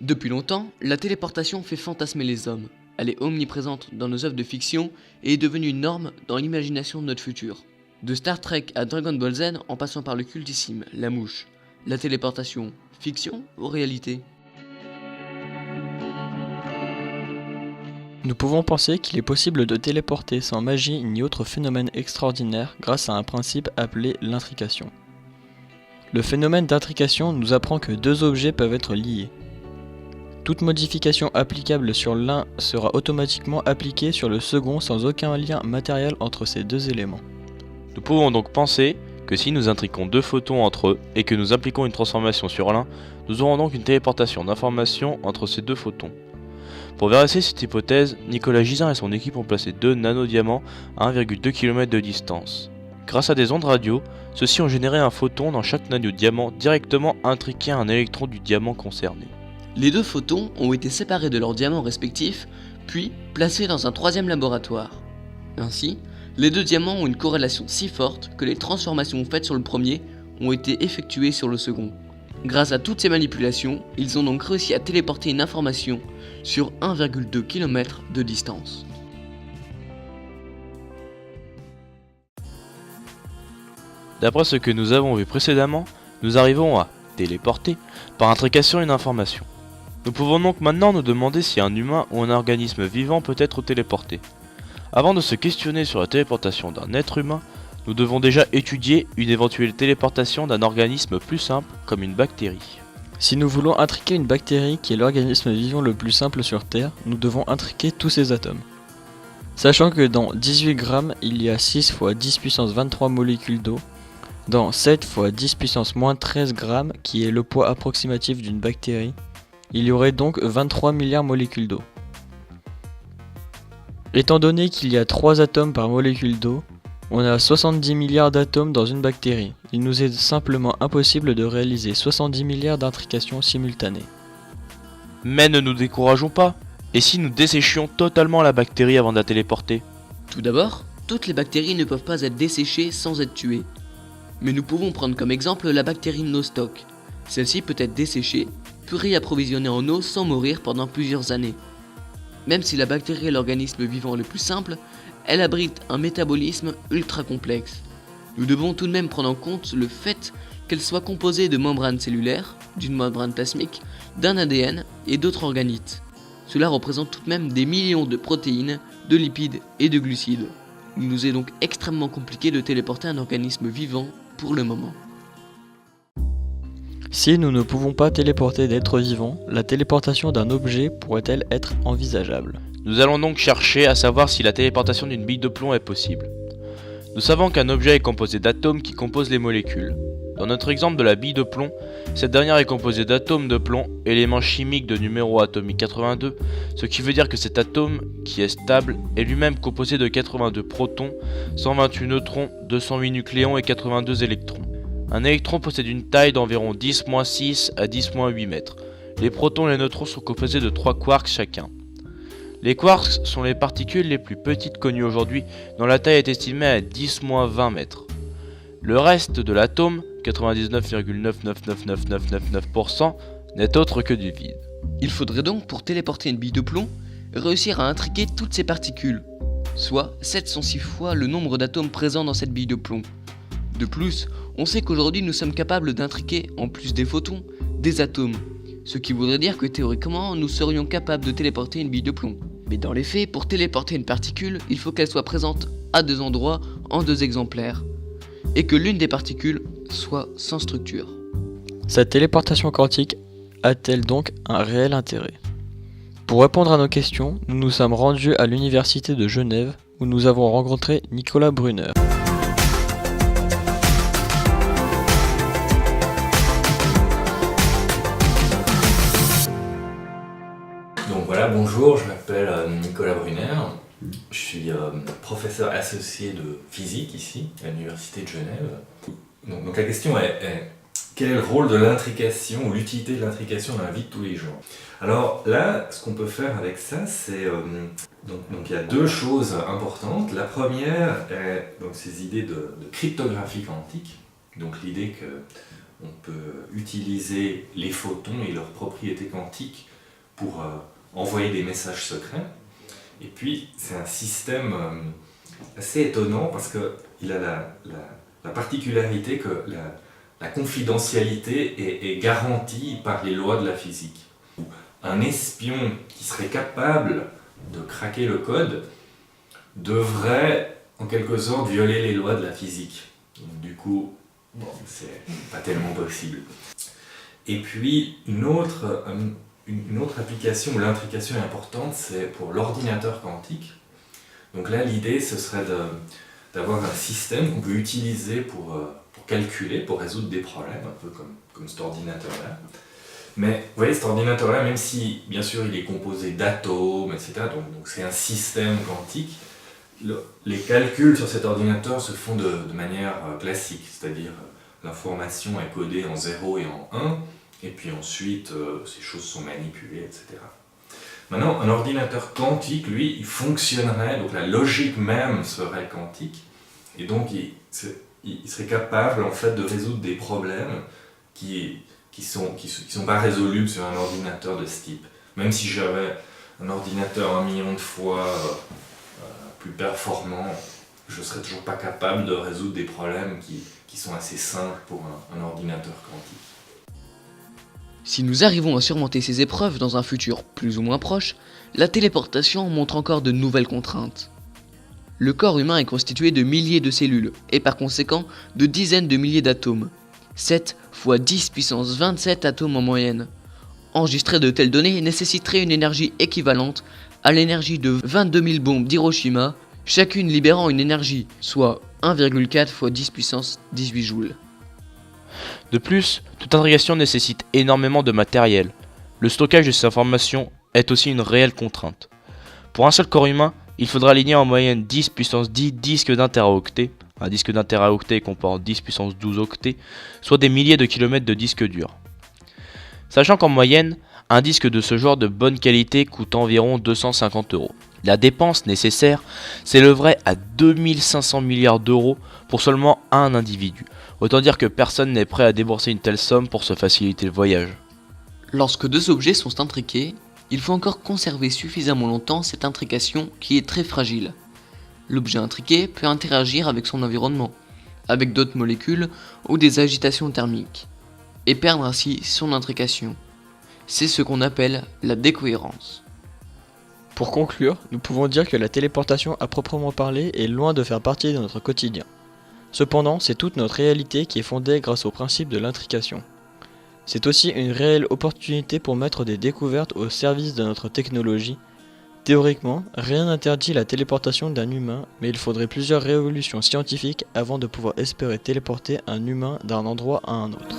Depuis longtemps, la téléportation fait fantasmer les hommes. Elle est omniprésente dans nos œuvres de fiction et est devenue une norme dans l'imagination de notre futur. De Star Trek à Dragon Ball Z en passant par le cultissime, la mouche, la téléportation, fiction ou réalité? Nous pouvons penser qu'il est possible de téléporter sans magie ni autre phénomène extraordinaire grâce à un principe appelé l'intrication. Le phénomène d'intrication nous apprend que deux objets peuvent être liés. Toute modification applicable sur l'un sera automatiquement appliquée sur le second sans aucun lien matériel entre ces deux éléments. Nous pouvons donc penser que si nous intriquons deux photons entre eux et que nous appliquons une transformation sur l'un, nous aurons donc une téléportation d'informations entre ces deux photons. Pour vérifier cette hypothèse, Nicolas Gisin et son équipe ont placé deux nanodiamants à 1,2 km de distance. Grâce à des ondes radio, ceux-ci ont généré un photon dans chaque nanodiamant directement intriqué à un électron du diamant concerné. Les deux photons ont été séparés de leurs diamants respectifs, puis placés dans un troisième laboratoire. Ainsi, les deux diamants ont une corrélation si forte que les transformations faites sur le premier ont été effectuées sur le second. Grâce à toutes ces manipulations, ils ont donc réussi à téléporter une information sur 1,2 km de distance. D'après ce que nous avons vu précédemment, nous arrivons à téléporter par intrication une information. Nous pouvons donc maintenant nous demander si un humain ou un organisme vivant peut être téléporté. Avant de se questionner sur la téléportation d'un être humain, nous devons déjà étudier une éventuelle téléportation d'un organisme plus simple comme une bactérie. Si nous voulons intriquer une bactérie qui est l'organisme vivant le plus simple sur Terre, nous devons intriquer tous ses atomes. Sachant que dans 18 grammes, il y a 6 fois 10 puissance 23 molécules d'eau, dans 7 fois 10 puissance moins 13 grammes, qui est le poids approximatif d'une bactérie, il y aurait donc 23 milliards de molécules d'eau. Étant donné qu'il y a 3 atomes par molécule d'eau, on a 70 milliards d'atomes dans une bactérie. Il nous est simplement impossible de réaliser 70 milliards d'intrications simultanées. Mais ne nous décourageons pas. Et si nous desséchions totalement la bactérie avant de la téléporter? Tout d'abord, toutes les bactéries ne peuvent pas être desséchées sans être tuées. Mais nous pouvons prendre comme exemple la bactérie Nostoc. Celle-ci peut être desséchée, puis réapprovisionnée en eau sans mourir pendant plusieurs années. Même si la bactérie est l'organisme vivant le plus simple, elle abrite un métabolisme ultra complexe. Nous devons tout de même prendre en compte le fait qu'elle soit composée de membranes cellulaires, d'une membrane plasmique, d'un ADN et d'autres organites. Cela représente tout de même des millions de protéines, de lipides et de glucides. Il nous est donc extrêmement compliqué de téléporter un organisme vivant pour le moment. Si nous ne pouvons pas téléporter d'êtres vivants, la téléportation d'un objet pourrait-elle être envisageable? Nous allons donc chercher à savoir si la téléportation d'une bille de plomb est possible. Nous savons qu'un objet est composé d'atomes qui composent les molécules. Dans notre exemple de la bille de plomb, cette dernière est composée d'atomes de plomb, élément chimique de numéro atomique 82, ce qui veut dire que cet atome, qui est stable, est lui-même composé de 82 protons, 128 neutrons, 208 nucléons et 82 électrons. Un électron possède une taille d'environ 10-6 à 10-8 mètres. Les protons et les neutrons sont composés de 3 quarks chacun. Les quarks sont les particules les plus petites connues aujourd'hui, dont la taille est estimée à 10-20 mètres. Le reste de l'atome, 99,9999999%, n'est autre que du vide. Il faudrait donc, pour téléporter une bille de plomb, réussir à intriquer toutes ces particules, soit 706 fois le nombre d'atomes présents dans cette bille de plomb. De plus, on sait qu'aujourd'hui nous sommes capables d'intriquer, en plus des photons, des atomes, ce qui voudrait dire que théoriquement nous serions capables de téléporter une bille de plomb. Mais dans les faits, pour téléporter une particule, il faut qu'elle soit présente à 2 endroits en 2 exemplaires, et que l'une des particules soit sans structure. Cette téléportation quantique a-t-elle donc un réel intérêt? Pour répondre à nos questions, nous nous sommes rendus à l'université de Genève où nous avons rencontré Nicolas Brunner. Donc voilà, bonjour, je m'appelle Nicolas Brunner, je suis professeur associé de physique ici, à l'Université de Genève. Donc la question est quel est le rôle de l'intrication ou l'utilité de l'intrication dans la vie de tous les jours? Alors là, ce qu'on peut faire avec ça, c'est... donc il y a 2 choses importantes. La première est donc, ces idées de cryptographie quantique, donc l'idée que on peut utiliser les photons et leurs propriétés quantiques pour envoyer des messages secrets. Et puis c'est un système assez étonnant parce qu'il a la particularité que la confidentialité est garantie par les lois de la physique. Un espion qui serait capable de craquer le code devrait en quelque sorte violer les lois de la physique. Donc, du coup, bon, c'est pas tellement possible. Et puis une autre application où l'intrication est importante, c'est pour l'ordinateur quantique. Donc là, l'idée, ce serait d'avoir un système qu'on peut utiliser pour calculer, pour résoudre des problèmes, un peu comme cet ordinateur-là. Mais vous voyez, cet ordinateur-là, même si, bien sûr, il est composé d'atomes, etc., donc c'est un système quantique, les calculs sur cet ordinateur se font de manière classique, c'est-à-dire l'information est codée en 0 et en 1, et puis ensuite, ces choses sont manipulées, etc. Maintenant, un ordinateur quantique, lui, il fonctionnerait, donc la logique même serait quantique, et donc il serait capable, en fait, de résoudre des problèmes qui sont pas résolubles sur un ordinateur de ce type. Même si j'avais un ordinateur 1 million de fois plus performant, je serais toujours pas capable de résoudre des problèmes qui sont assez simples pour un ordinateur quantique. Si nous arrivons à surmonter ces épreuves dans un futur plus ou moins proche, la téléportation montre encore de nouvelles contraintes. Le corps humain est constitué de milliers de cellules, et par conséquent de dizaines de milliers d'atomes. 7 fois 10 puissance 27 atomes en moyenne. Enregistrer de telles données nécessiterait une énergie équivalente à l'énergie de 22 000 bombes d'Hiroshima, chacune libérant une énergie, soit 1,4 fois 10 puissance 18 joules. De plus, toute intrication nécessite énormément de matériel. Le stockage de ces informations est aussi une réelle contrainte. Pour un seul corps humain, il faudra aligner en moyenne 10 puissance 10 disques d'un téraoctet. Un disque d'un téraoctet comporte 10 puissance 12 octets, soit des milliers de kilomètres de disques durs. Sachant qu'en moyenne, un disque de ce genre de bonne qualité coûte environ 250 €. La dépense nécessaire s'élèverait à 2500 milliards d'euros pour seulement un individu. Autant dire que personne n'est prêt à débourser une telle somme pour se faciliter le voyage. Lorsque deux objets sont intriqués, il faut encore conserver suffisamment longtemps cette intrication qui est très fragile. L'objet intriqué peut interagir avec son environnement, avec d'autres molécules ou des agitations thermiques, et perdre ainsi son intrication. C'est ce qu'on appelle la décohérence. Pour conclure, nous pouvons dire que la téléportation à proprement parler est loin de faire partie de notre quotidien. Cependant, c'est toute notre réalité qui est fondée grâce au principe de l'intrication. C'est aussi une réelle opportunité pour mettre des découvertes au service de notre technologie. Théoriquement, rien n'interdit la téléportation d'un humain, mais il faudrait plusieurs révolutions scientifiques avant de pouvoir espérer téléporter un humain d'un endroit à un autre.